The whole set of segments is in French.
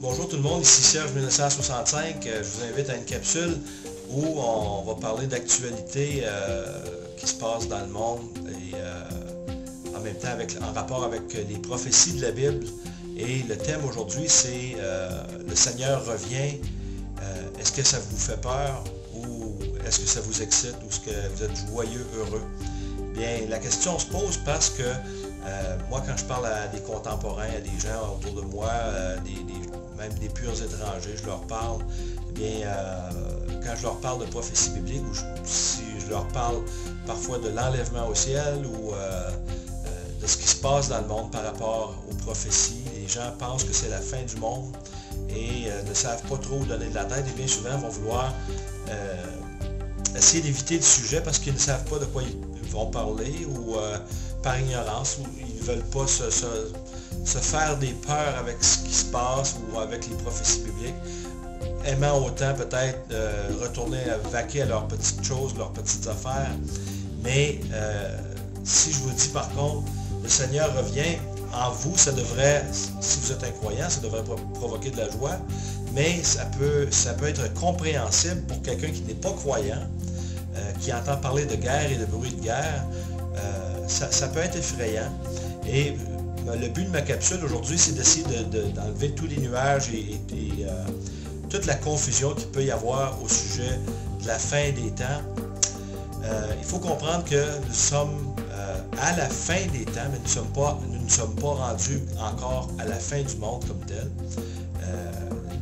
Bonjour tout le monde, ici Serge 1965. Je vous invite à une capsule où on va parler d'actualité qui se passe dans le monde et en même temps en rapport avec les prophéties de la Bible. Et le thème aujourd'hui c'est le Seigneur revient. Est-ce que ça vous fait peur ou est-ce que ça vous excite ou est-ce que vous êtes joyeux, heureux? Bien, la question se pose parce que moi, quand je parle à des contemporains, à des gens autour de moi, même des purs étrangers, je leur parle, eh bien, quand je leur parle de prophétie biblique, ou si je leur parle parfois de l'enlèvement au ciel ou de ce qui se passe dans le monde par rapport aux prophéties, les gens pensent que c'est la fin du monde et ne savent pas trop où donner de la tête et bien souvent vont vouloir essayer d'éviter le sujet parce qu'ils ne savent pas de quoi ils vont parler ou par ignorance ou ils ne veulent pas se faire des peurs avec ce qui se passe ou avec les prophéties bibliques, aimant autant peut-être retourner vaquer à leurs petites choses, leurs petites affaires. Mais si je vous dis par contre, le Seigneur revient, en vous, ça devrait, si vous êtes incroyant, ça devrait provoquer de la joie, mais ça peut être compréhensible pour quelqu'un qui n'est pas croyant, qui entend parler de guerre et de bruit de guerre. Ça peut être effrayant. Et le but de ma capsule aujourd'hui, c'est d'essayer d'enlever tous les nuages et toute la confusion qu'il peut y avoir au sujet de la fin des temps. Il faut comprendre que nous sommes à la fin des temps, mais nous ne sommes pas rendus encore à la fin du monde comme tel.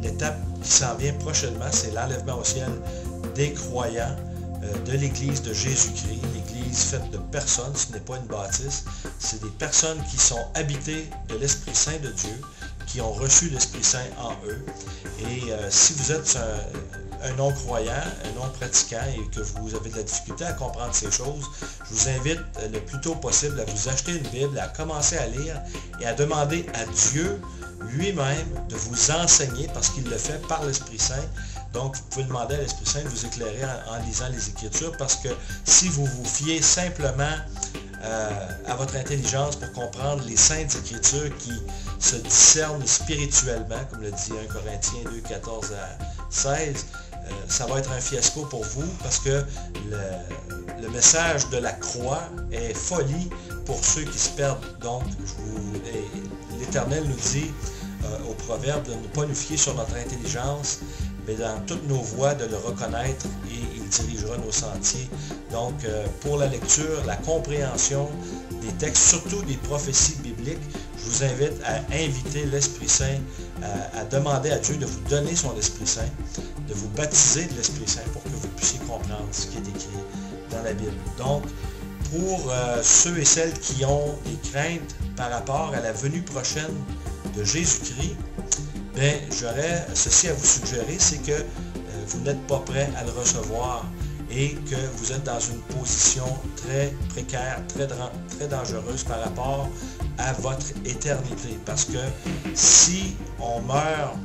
L'étape qui s'en vient prochainement, c'est l'enlèvement au ciel des croyants de l'Église de Jésus-Christ, l'Église faite de personnes, ce n'est pas une bâtisse, c'est des personnes qui sont habitées de l'Esprit Saint de Dieu, qui ont reçu l'Esprit Saint en eux. Et si vous êtes un non-croyant, un non-pratiquant et que vous avez de la difficulté à comprendre ces choses, je vous invite le plus tôt possible à vous acheter une Bible, à commencer à lire et à demander à Dieu lui-même de vous enseigner parce qu'il le fait par l'Esprit Saint. Donc, vous pouvez demander à l'Esprit Saint de vous éclairer en lisant les Écritures parce que si vous vous fiez simplement à votre intelligence pour comprendre les Saintes Écritures qui se discernent spirituellement, comme le dit 1 Corinthiens 2, 14 à 16, ça va être un fiasco pour vous parce que le message de la croix est folie pour ceux qui se perdent. Donc, l'Éternel nous dit au Proverbe de ne pas nous fier sur notre intelligence, mais dans toutes nos voies de le reconnaître et il dirigera nos sentiers. Donc, pour la lecture, la compréhension des textes, surtout des prophéties bibliques, je vous invite à inviter l'Esprit Saint, à demander à Dieu de vous donner son Esprit Saint, de vous baptiser de l'Esprit Saint pour que vous puissiez comprendre ce qui est écrit dans la Bible. Donc, pour ceux et celles qui ont des craintes par rapport à la venue prochaine de Jésus-Christ, bien, j'aurais ceci à vous suggérer, c'est que vous n'êtes pas prêt à le recevoir et que vous êtes dans une position très précaire, très dangereuse par rapport à votre éternité. Parce que si on meurt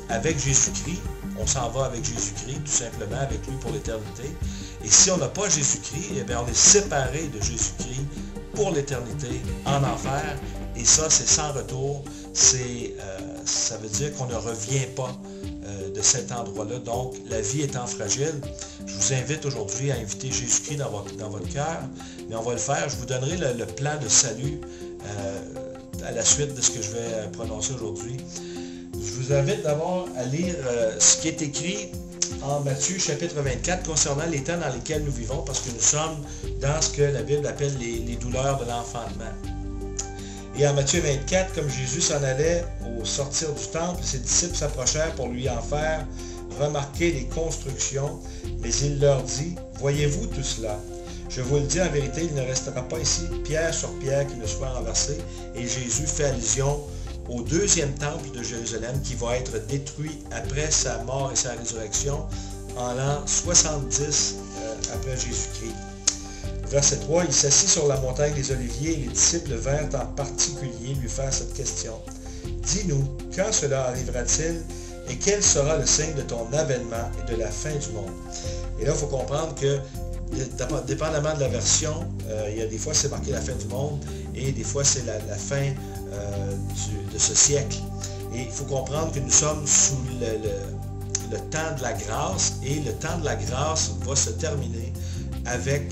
avec Jésus-Christ, on s'en va avec Jésus-Christ, tout simplement avec lui pour l'éternité. Et si on n'a pas Jésus-Christ, eh bien, on est séparé de Jésus-Christ pour l'éternité en enfer. Et ça, c'est sans retour. Ça veut dire qu'on ne revient pas de cet endroit-là. Donc, la vie étant fragile, je vous invite aujourd'hui à inviter Jésus-Christ dans votre cœur. Mais on va le faire. Je vous donnerai le plan de salut à la suite de ce que je vais prononcer aujourd'hui. Je vous invite d'abord à lire ce qui est écrit en Matthieu chapitre 24 concernant les temps dans lesquels nous vivons, parce que nous sommes dans ce que la Bible appelle les douleurs de l'enfantement. Et en Matthieu 24, comme Jésus s'en allait au sortir du temple, ses disciples s'approchèrent pour lui en faire remarquer les constructions, mais il leur dit, « Voyez-vous tout cela? Je vous le dis en vérité, il ne restera pas ici pierre sur pierre qui ne soit renversée. » Et Jésus fait allusion au deuxième temple de Jérusalem qui va être détruit après sa mort et sa résurrection en l'an 70 après Jésus-Christ. Verset 3, il s'assit sur la montagne des Oliviers et les disciples vinrent en particulier lui faire cette question. « Dis-nous, quand cela arrivera-t-il et quel sera le signe de ton avènement et de la fin du monde? » Et là, il faut comprendre que, dépendamment de la version, il y a des fois c'est marqué la fin du monde et des fois c'est la fin de ce siècle. Et il faut comprendre que nous sommes sous le temps de la grâce, et le temps de la grâce va se terminer avec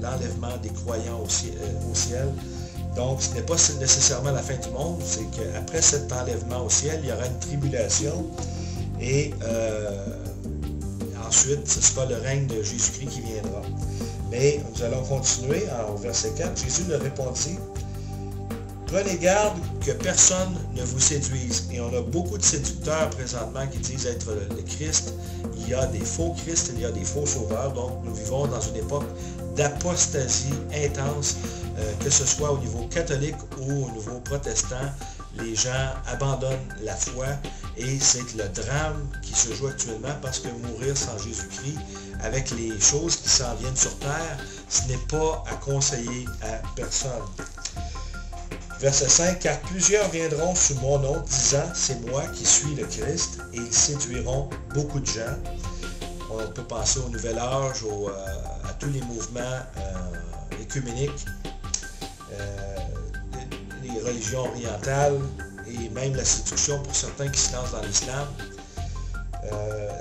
l'enlèvement des croyants au ciel. Donc, ce n'est pas nécessairement la fin du monde, c'est qu'après cet enlèvement au ciel, il y aura une tribulation, et ensuite, ce sera le règne de Jésus-Christ qui viendra. Mais nous allons continuer au verset 4. Jésus leur répondit, « Prenez garde que personne ne vous séduise. » Et on a beaucoup de séducteurs présentement qui disent être le Christ. Il y a des faux Christ, il y a des faux sauveurs. Donc, nous vivons dans une époque d'apostasie intense, que ce soit au niveau catholique ou au niveau protestant. Les gens abandonnent la foi, et c'est le drame qui se joue actuellement, parce que mourir sans Jésus-Christ, avec les choses qui s'en viennent sur terre, ce n'est pas à conseiller à personne. Verset 5, « Car plusieurs viendront sous mon nom, disant, c'est moi qui suis le Christ, et ils séduiront beaucoup de gens. » On peut penser au Nouvel Âge, à tous les mouvements écuméniques, les religions orientales, et même la séduction pour certains qui se lancent dans l'islam.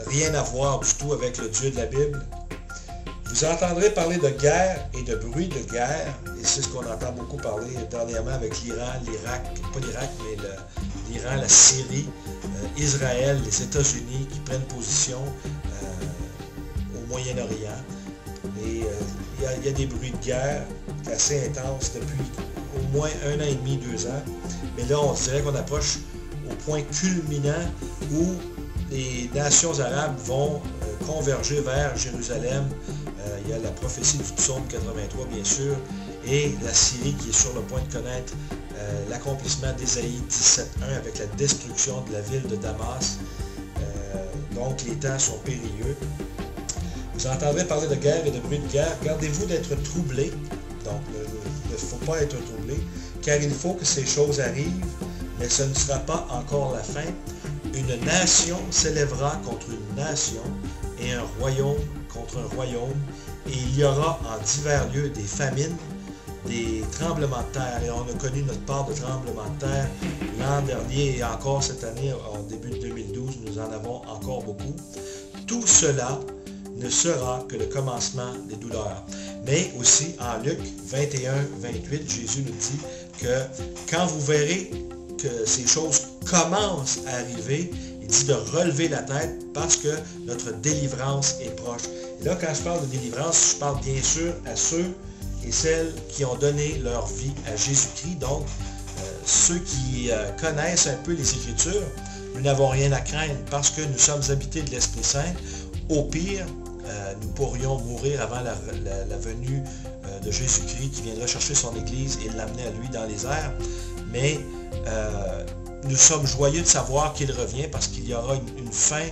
Rien à voir du tout avec le Dieu de la Bible. Vous entendrez parler de guerre et de bruit de guerre, et c'est ce qu'on entend beaucoup parler dernièrement avec l'Iran, l'Irak, pas l'Irak, mais l'Iran, la Syrie, Israël, les États-Unis qui prennent position au Moyen-Orient. Et il y a des bruits de guerre assez intenses depuis au moins 1 an et demi, 2 ans. Mais là, on dirait qu'on approche au point culminant où les nations arabes vont converger vers Jérusalem. Il y a la prophétie du psaume 83, bien sûr, et la Syrie qui est sur le point de connaître l'accomplissement d'Ésaïe 17.1 avec la destruction de la ville de Damas. Donc, les temps sont périlleux. Vous entendrez parler de guerre et de bruit de guerre. Gardez-vous d'être troublés. Donc, il ne faut pas être troublé, car il faut que ces choses arrivent, mais ce ne sera pas encore la fin. Une nation s'élèvera contre une nation, et un royaume contre un royaume, et il y aura en divers lieux des famines, des tremblements de terre, et on a connu notre part de tremblements de terre l'an dernier, et encore cette année, en début de 2012, nous en avons encore beaucoup. Tout cela ne sera que le commencement des douleurs. Mais aussi, en Luc 21, 28, Jésus nous dit que quand vous verrez que ces choses commencent à arriver, il dit de relever la tête parce que notre délivrance est proche. Et là, quand je parle de délivrance, je parle bien sûr à ceux et celles qui ont donné leur vie à Jésus-Christ. Donc, ceux qui connaissent un peu les Écritures, nous n'avons rien à craindre parce que nous sommes habités de l'Esprit Saint. Au pire, nous pourrions mourir avant la venue de Jésus-Christ qui viendra chercher son Église et l'amener à lui dans les airs. Mais nous sommes joyeux de savoir qu'il revient parce qu'il y aura une fin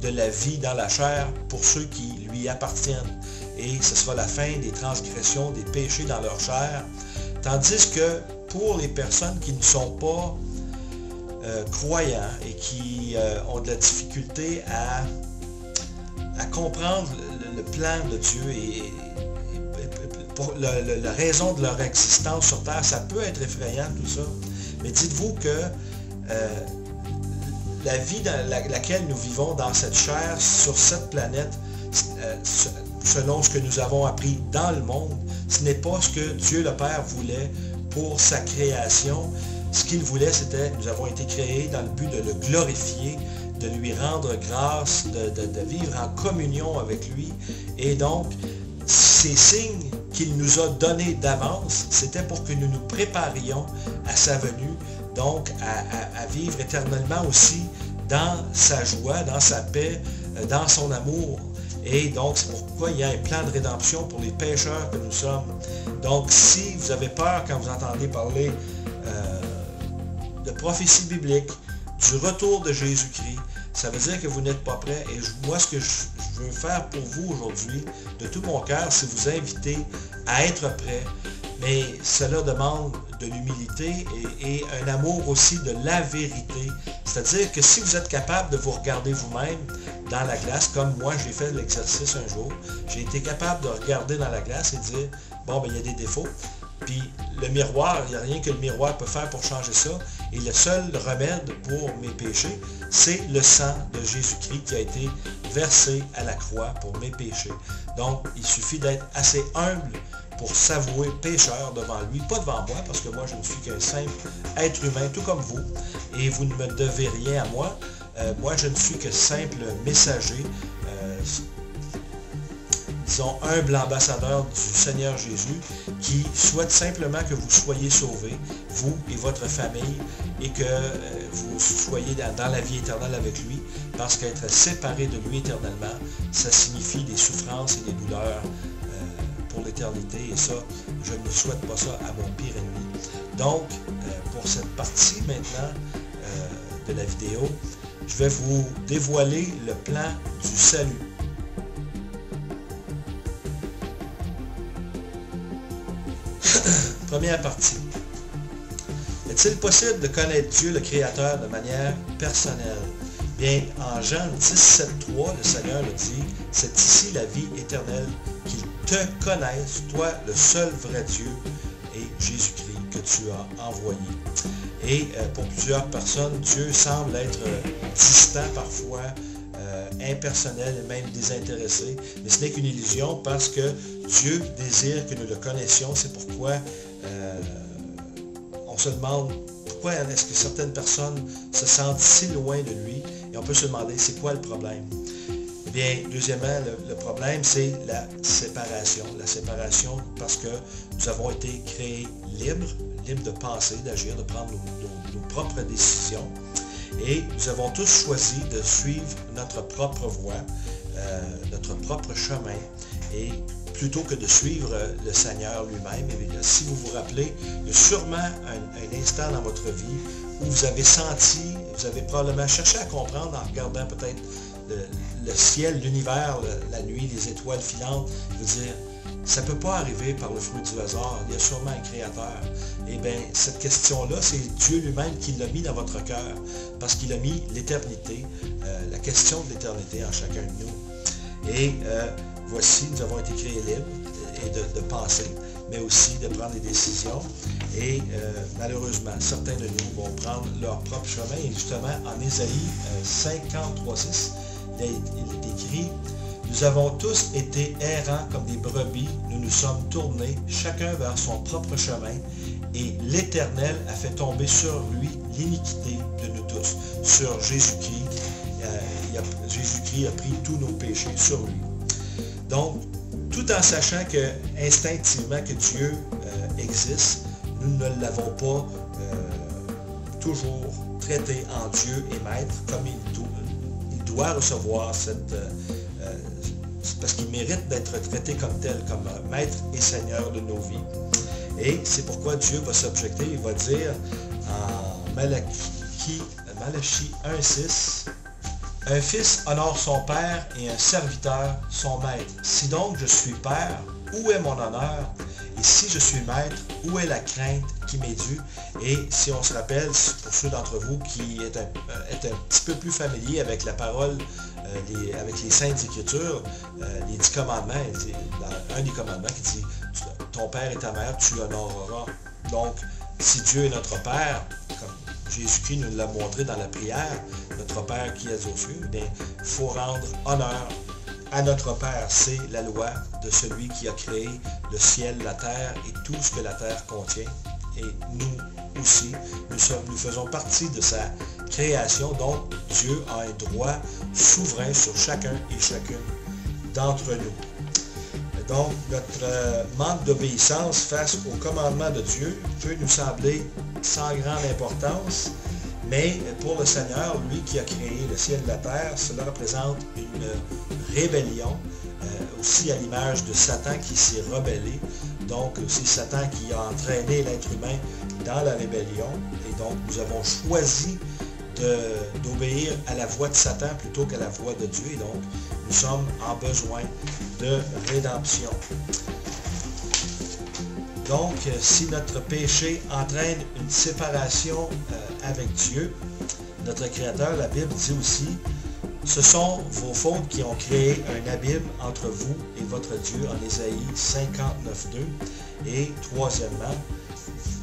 de la vie dans la chair pour ceux qui lui appartiennent. Et ce sera la fin des transgressions, des péchés dans leur chair. Tandis que pour les personnes qui ne sont pas croyants et qui ont de la difficulté à comprendre le plan de Dieu et pour la raison de leur existence sur Terre, ça peut être effrayant tout ça. Mais dites-vous que la vie dans laquelle nous vivons dans cette chair, sur cette planète, selon ce que nous avons appris dans le monde, ce n'est pas ce que Dieu le Père voulait pour sa création. Ce qu'il voulait, c'était, nous avons été créés dans le but de le glorifier, de lui rendre grâce, de vivre en communion avec lui. Et donc, ces signes qu'il nous a donnés d'avance, c'était pour que nous nous préparions à sa venue, donc à vivre éternellement aussi dans sa joie, dans sa paix, dans son amour. Et donc, c'est pourquoi il y a un plan de rédemption pour les pécheurs que nous sommes. Donc, si vous avez peur quand vous entendez parler de prophétie biblique, du retour de Jésus-Christ, ça veut dire que vous n'êtes pas prêt. Et moi, ce que je veux faire pour vous aujourd'hui, de tout mon cœur, c'est vous inviter à être prêt. Mais cela demande de l'humilité et un amour aussi de la vérité. C'est-à-dire que si vous êtes capable de vous regarder vous-même dans la glace, comme moi, j'ai fait l'exercice un jour, j'ai été capable de regarder dans la glace et dire, bon, ben il y a des défauts, Puis le miroir, il n'y a rien que le miroir peut faire pour changer ça. Et le seul remède pour mes péchés, c'est le sang de Jésus-Christ qui a été versé à la croix pour mes péchés. Donc, il suffit d'être assez humble pour s'avouer pécheur devant lui, pas devant moi, parce que moi, je ne suis qu'un simple être humain, tout comme vous, et vous ne me devez rien à moi. Moi, je ne suis que simple messager, disons, humble ambassadeur du Seigneur Jésus, qui souhaite simplement que vous soyez sauvés, vous et votre famille, et que vous soyez dans la vie éternelle avec lui, parce qu'être séparé de lui éternellement, ça signifie des souffrances et des douleurs pour l'éternité, et ça, je ne souhaite pas ça à mon pire ennemi. Donc, pour cette partie maintenant de la vidéo, je vais vous dévoiler le plan du salut. Première partie. Est-il possible de connaître Dieu, le Créateur, de manière personnelle? Bien, en Jean 17,3, le Seigneur le dit, c'est ici la vie éternelle, qu'ils te connaissent, toi, le seul vrai Dieu, et Jésus-Christ que tu as envoyé. Et pour plusieurs personnes, Dieu semble être distant parfois, impersonnel et même désintéressé. Mais ce n'est qu'une illusion parce que Dieu désire que nous le connaissions. C'est pourquoi on se demande pourquoi est-ce que certaines personnes se sentent si loin de lui. Et on peut se demander c'est quoi le problème. Eh bien, deuxièmement, le problème, c'est la séparation. La séparation parce que nous avons été créés libres de penser, d'agir, de prendre nos propres décisions. Et nous avons tous choisi de suivre notre propre voie, notre propre chemin, et plutôt que de suivre le Seigneur lui-même. Et si vous vous rappelez, il y a sûrement un instant dans votre vie où vous avez senti, vous avez probablement cherché à comprendre en regardant peut-être le ciel, l'univers, la nuit, les étoiles filantes, je veux dire, ça ne peut pas arriver par le fruit du hasard, il y a sûrement un créateur. Eh bien, cette question-là, c'est Dieu lui-même qui l'a mis dans votre cœur, parce qu'il a mis l'éternité, la question de l'éternité en chacun de nous. Et voici, nous avons été créés libres et de penser, mais aussi de prendre des décisions. Et malheureusement, certains de nous vont prendre leur propre chemin. Et justement, en Ésaïe 53,6, il est écrit: nous avons tous été errants comme des brebis, nous nous sommes tournés, chacun vers son propre chemin, et l'Éternel a fait tomber sur lui l'iniquité de nous tous. Sur Jésus-Christ, Jésus-Christ a pris tous nos péchés sur lui. Donc, tout en sachant que instinctivement que Dieu existe, nous ne l'avons pas toujours traité en Dieu et Maître comme il doit recevoir cette... parce qu'il mérite d'être traité comme tel, comme Maître et Seigneur de nos vies. Et c'est pourquoi Dieu va s'objecter, il va dire en Malachie 1,6, « Un fils honore son père et un serviteur son maître. Si donc je suis père, où est mon honneur? Et si je suis maître, où est la crainte qui m'est due? » Et si on se rappelle, pour ceux d'entre vous qui est un petit peu plus familier avec la parole, avec les Saintes Écritures, les 10 commandements, dans un des commandements qui dit « Ton père et ta mère, tu honoreras. » Donc, si Dieu est notre Père, comme Jésus-Christ nous l'a montré dans la prière, notre Père qui est aux cieux, il faut rendre honneur à notre Père. C'est la loi de celui qui a créé le ciel, la terre et tout ce que la terre contient. Et nous aussi, nous faisons partie de sa création, donc Dieu a un droit souverain sur chacun et chacune d'entre nous. Donc, notre manque d'obéissance face au commandement de Dieu peut nous sembler sans grande importance, mais pour le Seigneur, lui qui a créé le ciel et la terre, cela représente une rébellion, aussi à l'image de Satan qui s'est rebellé. Donc, c'est Satan qui a entraîné l'être humain dans la rébellion. Et donc, nous avons choisi d'obéir à la voix de Satan plutôt qu'à la voix de Dieu. Et donc, nous sommes en besoin de rédemption. Donc, si notre péché entraîne une séparation avec Dieu, notre Créateur, la Bible dit aussi Ce sont vos fautes qui ont créé un abîme entre vous et votre Dieu en Ésaïe 59.2. Et troisièmement,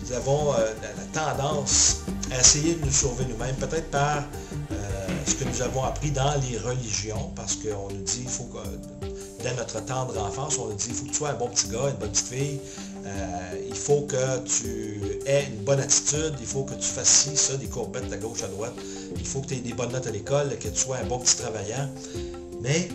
nous avons la tendance à essayer de nous sauver nous-mêmes, peut-être par ce que nous avons appris dans les religions, parce qu'on nous dit, il faut que, dès notre tendre enfance, on nous dit, il faut que tu sois un bon petit gars, une bonne petite fille, il faut que tu aies une bonne attitude, il faut que tu fasses ci, ça, des courbettes à gauche, à droite, il faut que tu aies des bonnes notes à l'école, que tu sois un bon petit travaillant. Mais